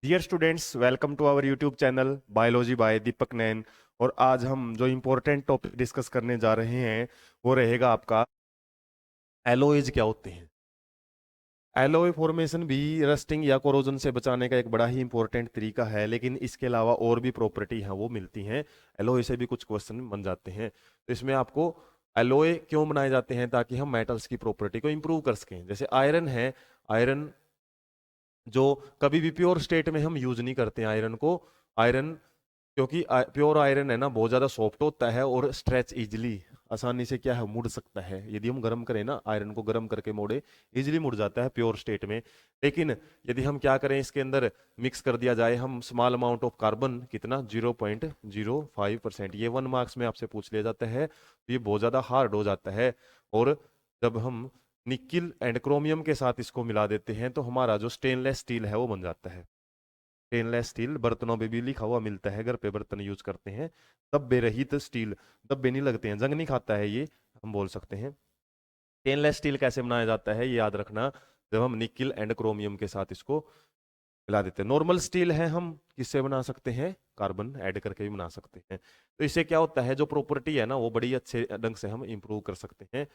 Dear students, welcome to our YouTube channel biology by Deepak Nain. और आज हम जो इम्पोर्टेंट टॉपिक डिस्कस करने जा रहे हैं वो रहेगा आपका एलॉयज क्या होते हैं। एलॉय फॉर्मेशन भी रस्टिंग या कोरोजन से बचाने का एक बड़ा ही इंपॉर्टेंट तरीका है, लेकिन इसके अलावा और भी प्रॉपर्टी हैं वो मिलती हैं। एलॉय से भी कुछ क्वेश्चन बन जाते हैं, तो इसमें आपको एलॉय क्यों बनाए जाते हैं ताकि हम मेटल्स की प्रॉपर्टी को इंप्रूव कर सकें। जैसे आयरन है, आयरन जो कभी भी प्योर स्टेट में हम यूज नहीं करते हैं आयरन को। आयरन क्योंकि प्योर आयरन है ना बहुत ज्यादा सॉफ्ट होता है और स्ट्रेच इजिली आसानी से क्या है मुड़ सकता है। यदि हम गर्म करें ना आयरन को गर्म करके मोड़े इजिली मुड़ जाता है प्योर स्टेट में। लेकिन यदि हम क्या करें इसके अंदर मिक्स कर दिया जाए हम स्मॉल अमाउंट ऑफ कार्बन, कितना 0.05%, ये 1 मार्क्स में आपसे पूछ लिया जाता है, तो ये बहुत ज्यादा हार्ड हो जाता है। और जब हम निकिल एंड क्रोमियम के साथ इसको मिला देते हैं तो हमारा जो स्टेनलेस स्टील है वो बन जाता है। स्टेनलेस स्टील बर्तनों पे भी लिखा हुआ मिलता है, घर पे बर्तन यूज करते हैं। धब्बे रहित स्टील, धब्बे नहीं लगते हैं, जंग नहीं खाता है ये, हम बोल सकते हैं। स्टेनलेस स्टील कैसे बनाया जाता है ये याद रखना, जब हम निकिल एंड क्रोमियम के साथ इसको मिला देते हैं। नॉर्मल स्टील है हम किससे बना सकते हैं, कार्बन ऐड करके भी बना सकते हैं। तो इससे क्या होता है जो प्रॉपर्टी है ना वो बड़ी अच्छे ढंग से हम इंप्रूव कर सकते हैं।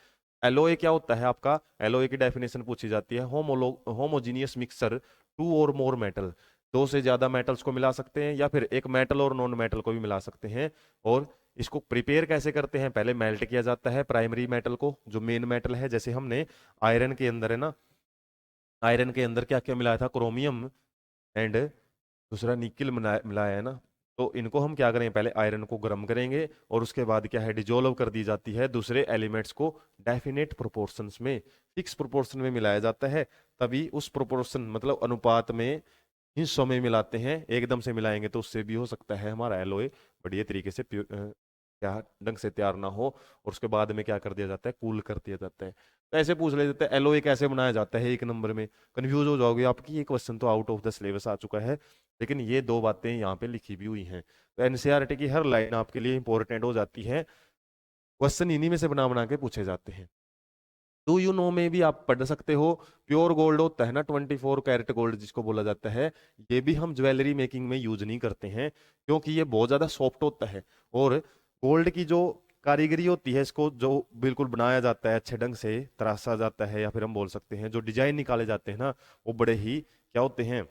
एलओए क्या होता है आपका, एलओए की डेफिनेशन पूछी जाती है, होमोजीनियस मिक्सचर टू और मोर मेटल, दो से ज्यादा मेटल्स को मिला सकते हैं या फिर एक मेटल और नॉन मेटल को भी मिला सकते हैं। और इसको प्रिपेयर कैसे करते हैं, पहले मेल्ट किया जाता है प्राइमरी मेटल को, जो मेन मेटल है। जैसे हमने आयरन के अंदर है ना, आयरन के अंदर क्या क्या मिलाया था, क्रोमियम एंड दूसरा निकिल मिलाया है ना। तो इनको हम क्या करेंगे, पहले आयरन को गर्म करेंगे और उसके बाद क्या है डिजोल्व कर दी जाती है दूसरे एलिमेंट्स को डेफिनेट प्रोपोर्शंस में, फिक्स प्रोपोर्शन में मिलाया जाता है। तभी उस प्रोपोर्शन मतलब अनुपात में हिस्सों में मिलाते हैं, एकदम से मिलाएंगे तो उससे भी हो सकता है हमारा एलोय बढ़िया तरीके से क्या ढंग से तैयार ना हो। और उसके बाद में क्या कर दिया जाता है, कूल कर दिया जाता है। तो ऐसे पूछ ले जाते हैं एलोय कैसे बनाया जाता है, एक नंबर में कंफ्यूज हो जाओगे आपकी, ये क्वेश्चन तो आउट ऑफ द सिलेबस आ चुका है, लेकिन ये दो बातें यहाँ पे लिखी भी हुई हैं। तो एनसीईआरटी की हर लाइन आपके लिए इंपॉर्टेंट हो जाती है, क्वेश्चन इन्हीं में से बना बना के पूछे जाते हैं। डू यू नो में भी आप पढ़ सकते हो, प्योर गोल्ड होता है ना 24 कैरेट गोल्ड जिसको बोला जाता है, ये भी हम ज्वेलरी मेकिंग में यूज नहीं करते हैं क्योंकि ये बहुत ज्यादा सॉफ्ट होता है। और गोल्ड की जो कारीगरी होती है, इसको जो बिल्कुल बनाया जाता है अच्छे ढंग से तराशा जाता है, या फिर हम बोल सकते हैं जो डिजाइन निकाले जाते हैं ना वो बड़े ही क्या होते हैं,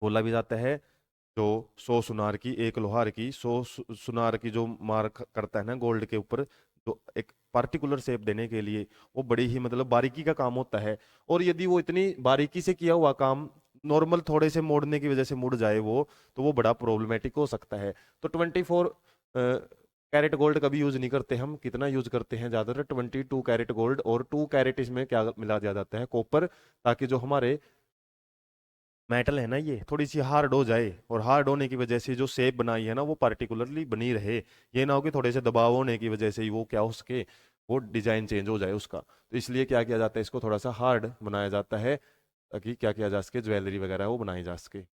बोला भी जाता है जो 100 सुनार की एक लोहार की 100 सुनार की जो मार्क करता है ना गोल्ड के ऊपर, जो एक पार्टिकुलर शेप देने के लिए वो बड़ी ही मतलब बारीकी का काम होता है। और यदि वो इतनी बारीकी से किया हुआ काम नॉर्मल थोड़े से मोड़ने की वजह से मुड़ जाए वो, तो वो बड़ा प्रॉब्लमेटिक हो सकता है। तो 24 कैरेट गोल्ड कभी यूज नहीं करते हम, कितना यूज करते हैं ज्यादातर 22 कैरेट गोल्ड, और 2 कैरेट इसमें क्या मिला दिया जाता है, कॉपर, ताकि जो हमारे मेटल है ना ये थोड़ी सी हार्ड हो जाए, और हार्ड होने की वजह से जो शेप बनाई है ना वो पार्टिकुलरली बनी रहे। ये ना हो कि थोड़े से दबाव होने की वजह से ही वो क्या हो सके, वो डिजाइन चेंज हो जाए उसका। तो इसलिए क्या किया जाता है, इसको थोड़ा सा हार्ड बनाया जाता है ताकि क्या किया जा सके, ज्वेलरी वगैरह वो बनाई जा सके।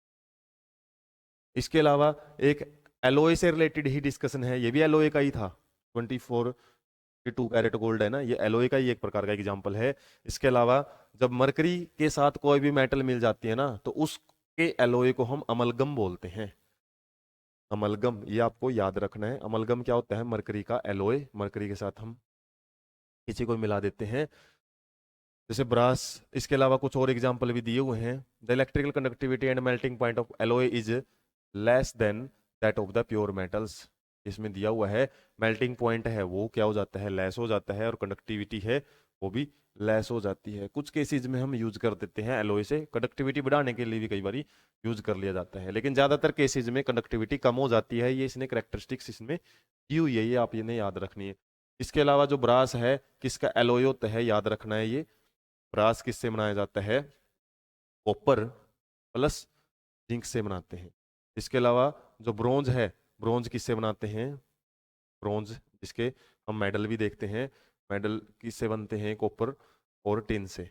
इसके अलावा एक एलोए से रिलेटेड ही डिस्कशन है, ये भी एलोए का ही था। 22 कैरेट गोल्ड है ना, ये एलोय का ही एक प्रकार का एग्जांपल है। इसके अलावा जब मरकरी के साथ कोई भी मेटल मिल जाती है ना तो उसके एलोय को हम अमलगम बोलते हैं। अमलगम ये आपको याद रखना है, अमलगम क्या होता है, मरकरी का एलोय, मरकरी के साथ हम किसी को मिला देते हैं जैसे ब्रास। इसके अलावा कुछ और एग्जांपल भी दिए हुए हैं, the electrical conductivity and melting point of alloy is less than that of the pure metals. इसमें दिया हुआ है मेल्टिंग पॉइंट है वो क्या हो जाता है, लेस हो जाता है, और कंडक्टिविटी है वो भी लेस हो जाती है। कुछ केसेस में हम यूज कर देते हैं एलोय से, कंडक्टिविटी बढ़ाने के लिए भी कई बार यूज कर लिया जाता है, लेकिन ज्यादातर केसेस में कंडक्टिविटी कम हो जाती है। ये इसने करेक्टरिस्टिक्स इसमें दी हुई है, ये आप इन्हें याद रखनी है। इसके अलावा जो ब्रास है किसका एलोय होता है, याद रखना है ये, ब्रास किससे बनाया जाता है, कॉपर प्लस जिंक से बनाते हैं। इसके अलावा जो ब्रोंज है, ब्रोंज किससे बनाते हैं, ब्रोंज जिसके हम मेडल भी देखते हैं, मेडल किससे बनते हैं, कॉपर और टिन से।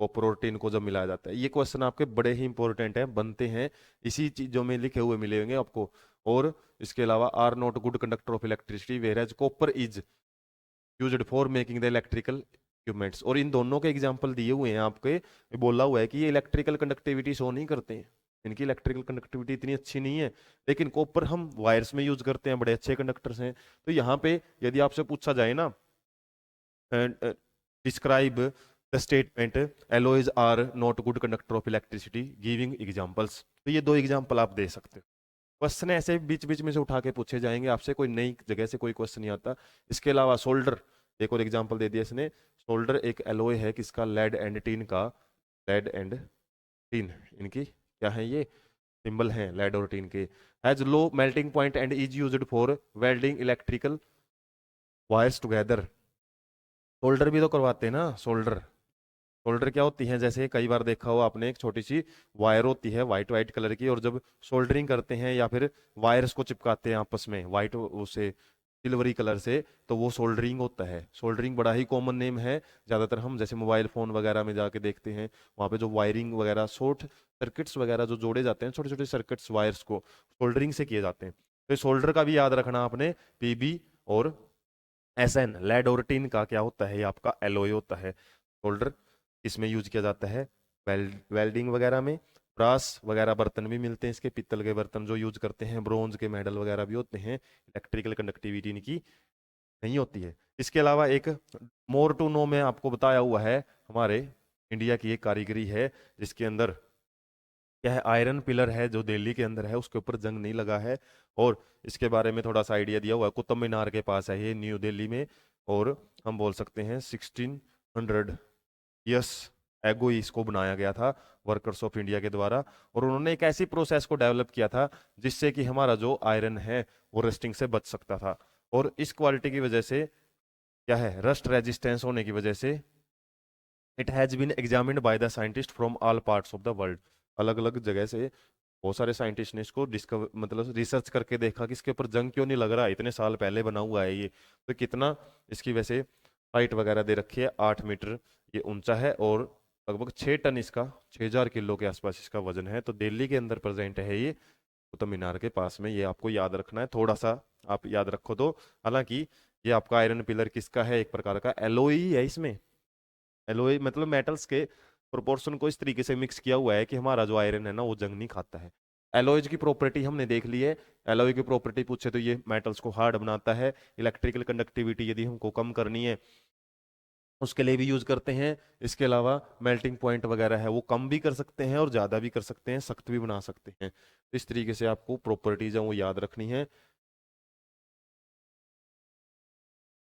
कॉपर और टिन को जब मिलाया जाता है, ये क्वेश्चन आपके बड़े ही इंपॉर्टेंट हैं, बनते हैं इसी चीजों में लिखे हुए मिलेंगे आपको। और इसके अलावा are not good conductor of electricity whereas copper is used for making the electrical equipments. और इन दोनों के एग्जांपल दिए हुए हैं आपके, बोला हुआ है कि ये इलेक्ट्रिकल कंडक्टिविटी शो नहीं करते हैं। इनकी इलेक्ट्रिकल कंडक्टिविटी इतनी अच्छी नहीं है, लेकिन कॉपर हम वायर्स में यूज करते हैं, बड़े अच्छे कंडक्टर्स हैं। तो यहाँ पे यदि आपसे पूछा जाए ना, describe the statement alloys are not good conductor of electricity giving examples, तो ये दो एग्जांपल आप दे सकते हो। क्वेश्चन ऐसे बीच बीच में से उठा के पूछे जाएंगे आपसे, कोई नई जगह से कोई क्वेश्चन नहीं आता। इसके अलावा सोल्डर, एक और एग्जांपल दे दिया इसने। सोल्डर एक एलोय है किसका, लेड एंड टीन का। लेड एंड टीन, इनकी क्या है ये सिंबल हैं लेड और टीन के। Has low melting point and is used for welding electrical wires together. Solder भी तो करवाते हैं ना सोल्डर। सोल्डर क्या होती है, जैसे कई बार देखा हो आपने, एक छोटी सी वायर होती है वाइट वाइट कलर की, और जब सोल्डरिंग करते हैं या फिर वायर्स को चिपकाते हैं आपस में वाइट उसे सिल्वरी कलर से, तो वो सोल्डरिंग होता है। सोल्डरिंग बड़ा ही कॉमन नेम है, ज़्यादातर हम जैसे मोबाइल फ़ोन वगैरह में जाके देखते हैं, वहाँ पे जो वायरिंग वगैरह शॉर्ट सर्किट्स वगैरह जो जोड़े जाते हैं, छोटे छोटे सर्किट्स वायर्स को सोल्डरिंग से किए जाते हैं। तो सोल्डर का भी याद रखना आपने, पीबी और एसएन, लेड और टिन का क्या होता है, ये आपका एलोय होता है सोल्डर। इसमें यूज किया जाता है वेल्डिंग वगैरह में। ब्रास वगैरह बर्तन भी मिलते हैं इसके, पित्तल के बर्तन जो यूज करते हैं, ब्रोंज के मेडल वगैरह भी होते हैं। इलेक्ट्रिकल कंडक्टिविटी इनकी नहीं होती है। इसके अलावा एक मोर टू नो में आपको बताया हुआ है, हमारे इंडिया की एक कारीगरी है जिसके अंदर क्या है, आयरन पिलर है जो दिल्ली के अंदर है, उसके ऊपर जंग नहीं लगा है। और इसके बारे में थोड़ा सा आइडिया दिया हुआ है, कुतुब मीनार के पास है ये, न्यू दिल्ली में। और हम बोल सकते हैं 1600 यस एगो इसको बनाया गया था वर्कर्स ऑफ इंडिया के द्वारा। और उन्होंने एक ऐसी प्रोसेस को डेवलप किया था जिससे कि हमारा जो आयरन है वो रस्टिंग से बच सकता था। और इस क्वालिटी की वजह से क्या है, रस्ट रेजिस्टेंस होने की वजह से it has been examined by the scientist from all parts of the world. अलग अलग जगह से बहुत सारे साइंटिस्ट ने इसको डिस्कवर मतलब रिसर्च करके देखा कि इसके ऊपर जंग क्यों नहीं लग रहा, इतने साल पहले बना हुआ है ये। तो कितना इसकी वैसे हाइट वगैरह दे रखी है, 8 मीटर ये ऊंचा है, और लगभग 6 टन इसका, 6000 किलो के आसपास इसका वजन है। तो दिल्ली के अंदर प्रेजेंट है ये, कुतुब मीनार के पास में। ये आपको याद रखना है, थोड़ा सा आप याद रखो तो। हालांकि ये आपका आयरन पिलर किसका है, एक प्रकार का एलोई है इसमें। एलोय मतलब मेटल्स के प्रोपोर्शन को इस तरीके से मिक्स किया हुआ है कि हमारा जो आयरन है ना वो जंग नहीं खाता है। एलॉयज की प्रॉपर्टी हमने देख ली है। एलॉय की प्रॉपर्टी पूछे तो ये मेटल्स को हार्ड बनाता है। इलेक्ट्रिकल कंडक्टिविटी यदि हमको कम करनी है उसके लिए भी यूज करते हैं। इसके अलावा मेल्टिंग पॉइंट वगैरह है वो कम भी कर सकते हैं और ज़्यादा भी कर सकते हैं, सख्त भी बना सकते हैं। तो इस तरीके से आपको प्रॉपर्टीज है वो याद रखनी है।